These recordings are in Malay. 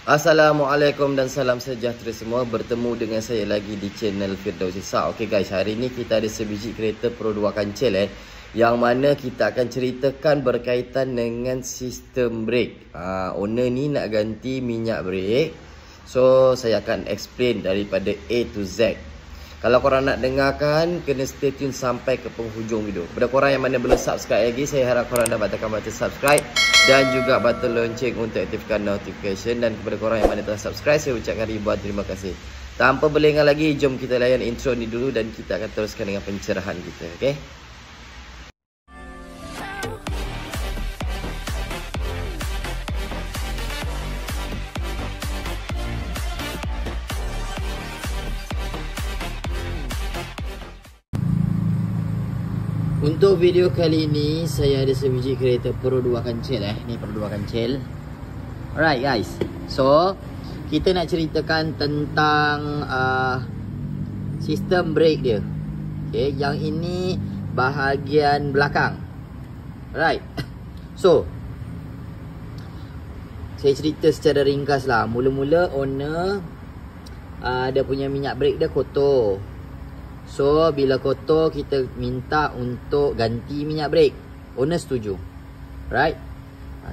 Assalamualaikum dan salam sejahtera semua. Bertemu dengan saya lagi di channel Firdaus Ishak. Okey guys, hari ni kita ada sebiji kereta Pro 2 kancil yang mana kita akan ceritakan berkaitan dengan sistem brake. Owner ni nak ganti minyak brake. So saya akan explain daripada A to Z. Kalau korang nak dengarkan, kena stay tune sampai ke penghujung video. Kepada korang yang mana belum subscribe lagi, saya harap korang dapat tekan button subscribe dan juga button lonceng untuk aktifkan notification. Dan kepada korang yang mana telah subscribe, saya ucapkan ribuan terima kasih. Tanpa berlengah lagi, jom kita layan intro ni dulu dan kita akan teruskan dengan pencerahan kita. Okay? Untuk video kali ini, saya ada sebiji kereta Pro 2 kancil Ni Pro 2 kancil. Alright guys, so kita nak ceritakan tentang sistem brake dia. Okay, yang ini bahagian belakang. Alright. So saya cerita secara ringkas lah. Mula-mula owner dia punya minyak brake dia kotor. So bila kotor, kita minta untuk ganti minyak brake. Owner setuju. Right.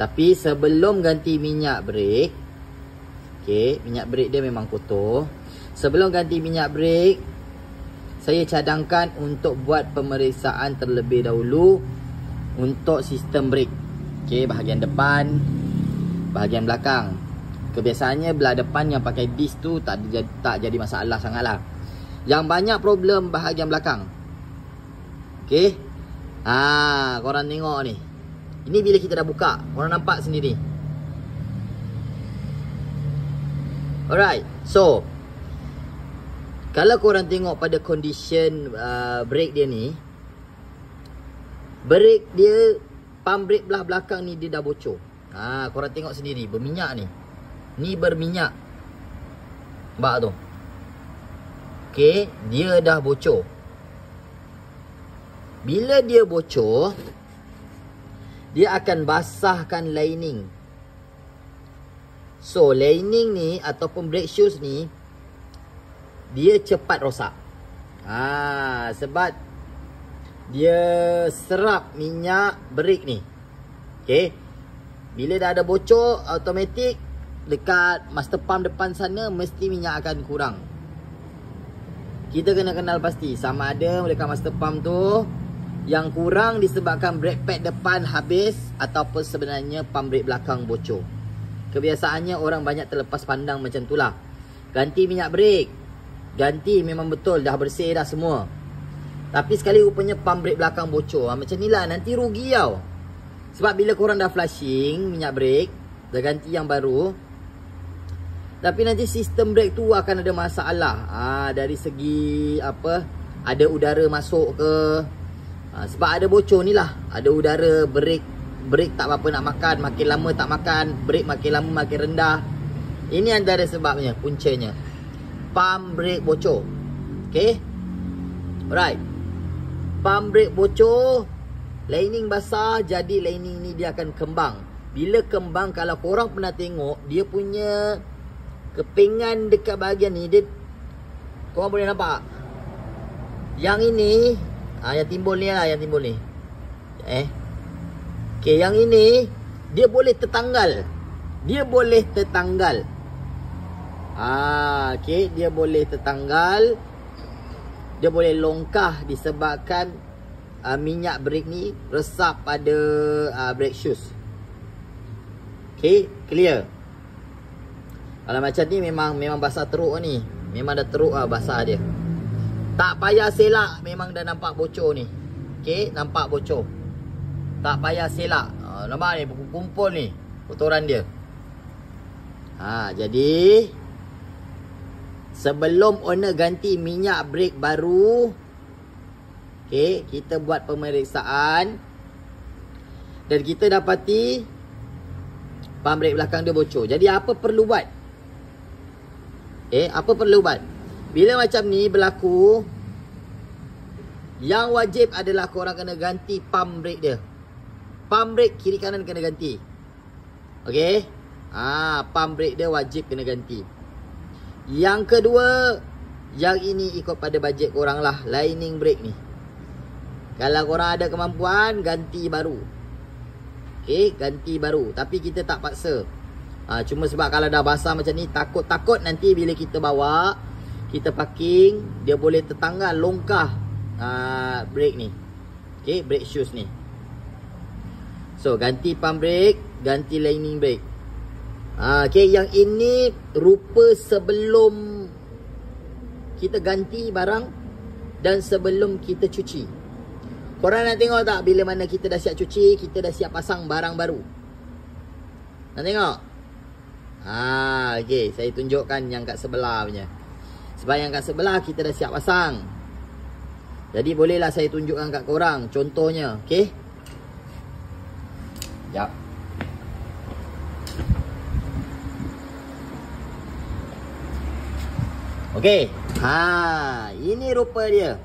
Tapi sebelum ganti minyak brake, okay, minyak brake dia memang kotor. Sebelum ganti minyak brake, saya cadangkan untuk buat pemeriksaan terlebih dahulu untuk sistem brake. Okay, bahagian depan, bahagian belakang. Kebiasaannya belah depan yang pakai disc tu tak jadi masalah sangat lah. Yang banyak problem bahagian belakang. Okay. Korang tengok ni. Ini bila kita dah buka, korang nampak sendiri. Alright. So kalau korang tengok pada condition brake dia ni, brake dia, pump brake belah belakang ni dia dah bocor. Korang tengok sendiri, berminyak ni. Ni berminyak. Nampak tu? Okay, dia dah bocor. Bila dia bocor, dia akan basahkan lining. So lining ni ataupun brake shoes ni, dia cepat rosak. Sebab dia serap minyak brake ni. Okay, bila dah ada bocor, automatik dekat master pump depan sana mesti minyak akan kurang. Kita kena kenal pasti sama ada dekat master pump tu yang kurang disebabkan brake pad depan habis ataupun sebenarnya pump brake belakang bocor. Kebiasaannya orang banyak terlepas pandang macam tu lah. Ganti minyak brake, ganti memang betul, dah bersih dah semua. Tapi sekali rupanya pump brake belakang bocor, macam ni lah, nanti rugi tau. Sebab bila korang dah flushing minyak brake, dah ganti yang baru, tapi nanti sistem brake tu akan ada masalah. Dari segi apa, ada udara masuk ke. Sebab ada bocor ni lah. Ada udara, brake tak apa-apa nak makan, makin lama tak makan, brake makin lama makin rendah. Ini antara sebabnya, puncanya. Pump brake bocor. Okay. Alright. Pump brake bocor, lining basah, jadi lining ni dia akan kembang. Bila kembang, kalau korang pernah tengok, dia punya kepingan dekat bahagian ni, dia, korang boleh nampak. Yang ini, yang timbul ni lah, yang timbul ni. Okay, yang ini, dia boleh tertanggal. Dia boleh tertanggal. Okay, dia boleh tertanggal. Dia boleh longkah disebabkan minyak brake ni resap pada brake shoes. Okay, clear. Kalau macam ni memang basah teruk ni. Memang dah teruk lah basah dia. Tak payah selak, memang dah nampak bocor ni. Okay, nampak bocor. Tak payah selak. Nampak ni, kumpul ni kotoran dia. Jadi sebelum owner ganti minyak brake baru, okay, kita buat pemeriksaan dan kita dapati pump brake belakang dia bocor. Jadi apa perlu buat? Apa perlu buat? Bila macam ni berlaku, yang wajib adalah korang kena ganti pump brake dia. Pump brake kiri kanan kena ganti. Okay. Pump brake dia wajib kena ganti. Yang kedua, yang ini ikut pada bajet korang lah, lining brake ni. Kalau korang ada kemampuan, ganti baru. Okay, ganti baru. Tapi kita tak paksa. Cuma sebab kalau dah basah macam ni, takut nanti bila kita bawa, kita parking, dia boleh tertanggal, longkah brake ni. Okay, brake shoes ni. So, ganti pump brake, ganti lining brake. Okay, yang ini rupa sebelum kita ganti barang dan sebelum kita cuci. Korang nak tengok tak bila mana kita dah siap cuci, kita dah siap pasang barang baru? Nak tengok? Okay, saya tunjukkan yang kat sebelah punya. Sebab yang kat sebelah kita dah siap pasang. Jadi bolehlah saya tunjukkan kat korang contohnya, okay? Sekejap. Okay. Ini rupa dia.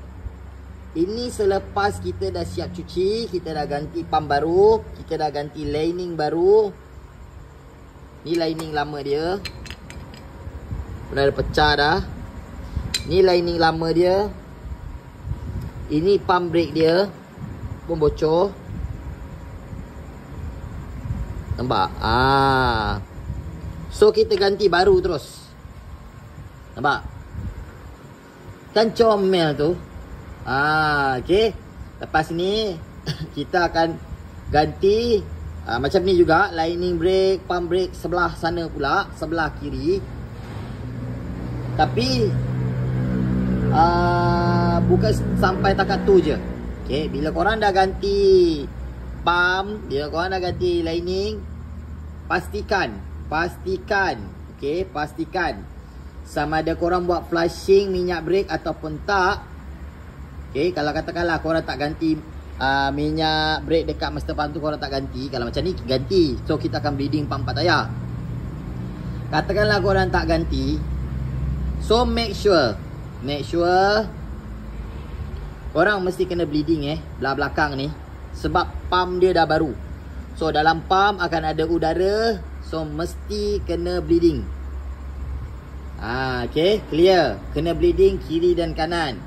Ini selepas kita dah siap cuci, kita dah ganti pump baru, kita dah ganti lining baru. Ni lining lama dia. Dah pecah dah. Ni lining lama dia. Ini pump brake dia pun bocor. Nampak? So kita ganti baru terus. Nampak? Kan comel tu. Okay. Lepas ni kita akan ganti macam ni juga, lining brake, pump brake sebelah sana pula, sebelah kiri. Tapi bukan sampai takat tu je. Okay, bila korang dah ganti pump, bila korang dah ganti lining, pastikan, okay, pastikan sama ada korang buat flushing minyak brake ataupun tak. Okay, kalau katakanlah korang tak ganti minyak brake dekat master pump tu, korang tak ganti. Kalau macam ni ganti, so kita akan bleeding pump 4 tayar. Katakanlah korang tak ganti, so make sure korang mesti kena bleeding belah belakang ni. Sebab pump dia dah baru. So dalam pump akan ada udara, so mesti kena bleeding. Okay, clear. Kena bleeding kiri dan kanan.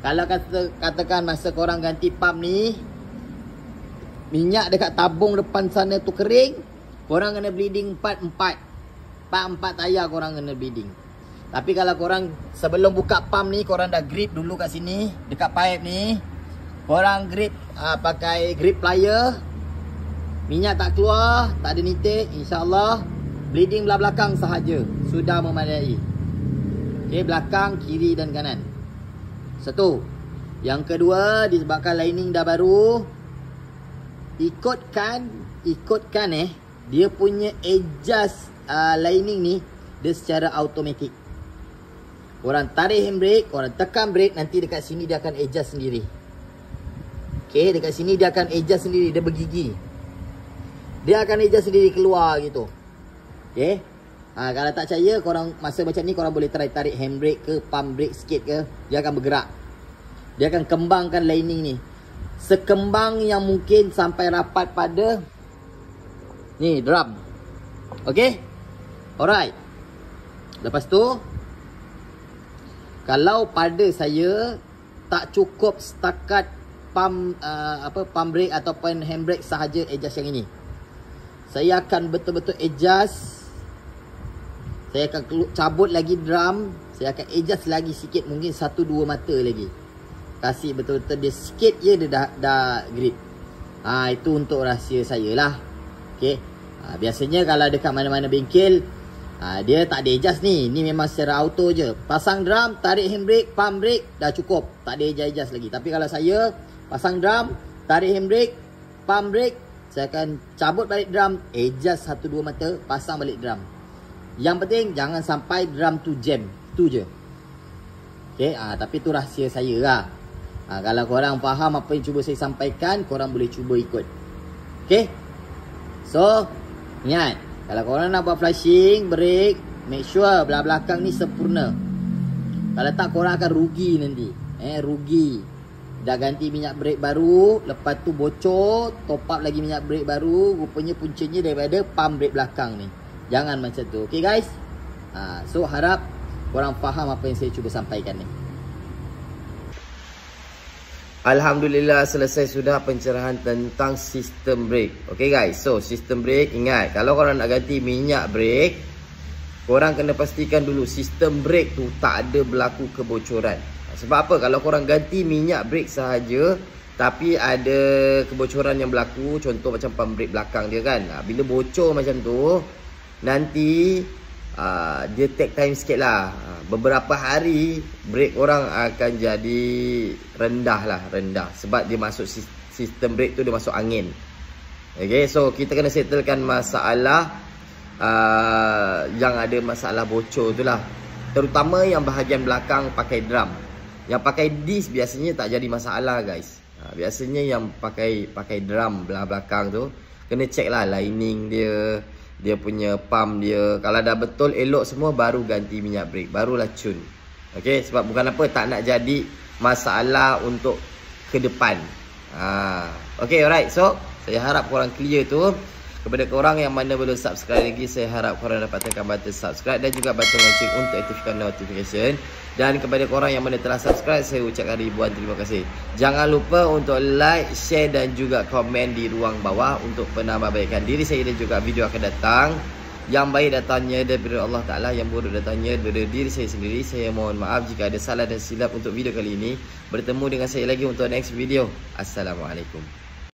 Kalau katakan masa korang ganti pump ni, minyak dekat tabung depan sana tu kering, korang kena bleeding 4 tayar korang kena bleeding. Tapi kalau korang sebelum buka pump ni, korang dah grip dulu kat sini, dekat pipe ni, korang grip pakai grip plier, minyak tak keluar, tak ada nitik, InsyaAllah bleeding belah belakang sahaja sudah memadai. Okay, belakang, kiri dan kanan. Satu. Yang kedua, disebabkan lining dah baru, ikutkan dia punya adjust lining ni, dia secara automatik. Korang tarik handbrake, korang tekan brake, nanti dekat sini dia akan adjust sendiri. Okay, dekat sini dia akan adjust sendiri, dia bergigi. Dia akan adjust sendiri keluar gitu. Okay. Kalau tak percaya, korang masa macam ni korang boleh try tarik handbrake ke pump brake sikit ke, dia akan bergerak. Dia akan kembangkan lining ni sekembang yang mungkin sampai rapat pada ni drum. Okay. Alright. Lepas tu, kalau pada saya tak cukup setakat pump brake ataupun handbrake sahaja adjust yang ini, saya akan betul-betul adjust. Saya akan cabut lagi drum, saya akan adjust lagi sikit, mungkin 1-2 mata lagi. Kasih betul-betul dia sikit je, dia dah grip. Itu untuk rahsia saya lah. Okay. Biasanya kalau dekat mana-mana bengkel, dia tak ada adjust ni. Ni memang secara auto je. Pasang drum, tarik handbrake, pump brake, dah cukup. Tak ada adjust lagi. Tapi kalau saya pasang drum, tarik handbrake, pump brake, saya akan cabut balik drum, adjust 1-2 mata, pasang balik drum. Yang penting jangan sampai drum tu jam. Tu je. Okay, tapi tu rahsia saya lah. Kalau korang faham apa yang cuba saya sampaikan, korang boleh cuba ikut. Okay. So, ingat, kalau korang nak buat flushing, brake, make sure belah belakang ni sempurna. Kalau tak, korang akan rugi nanti. Rugi. Dah ganti minyak brake baru, lepas tu bocor, top up lagi minyak brake baru, rupanya puncanya daripada pump brake belakang ni. Jangan macam tu. Okay guys. So harap korang faham apa yang saya cuba sampaikan ni. Alhamdulillah selesai sudah pencerahan tentang sistem brake. Okay guys, so sistem brake, ingat kalau korang nak ganti minyak brake, korang kena pastikan dulu sistem brake tu tak ada berlaku kebocoran. Sebab apa? Kalau korang ganti minyak brake sahaja tapi ada kebocoran yang berlaku, contoh macam pump brake belakang dia kan, bila bocor macam tu, nanti dia take time sikit lah. Beberapa hari brake orang akan jadi rendah. Sebab dia masuk sistem brake tu, dia masuk angin. Okay, so kita kena settlekan masalah yang ada masalah bocor tu lah. Terutama yang bahagian belakang pakai drum. Yang pakai disc biasanya tak jadi masalah guys. Biasanya yang pakai drum belah belakang tu, kena check lah lining dia punya pump dia. Kalau dah betul elok semua, baru ganti minyak brake, barulah cun. Okay, sebab bukan apa, tak nak jadi masalah untuk ke depan. Okay, alright. So saya harap korang clear tu. Kepada korang yang mana belum subscribe lagi, saya harap korang dapat tekan button subscribe dan juga button lonceng untuk aktifkan notification. Dan kepada korang yang mana telah subscribe, saya ucapkan ribuan terima kasih. Jangan lupa untuk like, share dan juga komen di ruang bawah untuk penambahbaikan diri saya dan juga video akan datang. Yang baik datangnya daripada Allah Ta'ala, yang buruk datangnya daripada diri saya sendiri. Saya mohon maaf jika ada salah dan silap untuk video kali ini. Bertemu dengan saya lagi untuk next video. Assalamualaikum.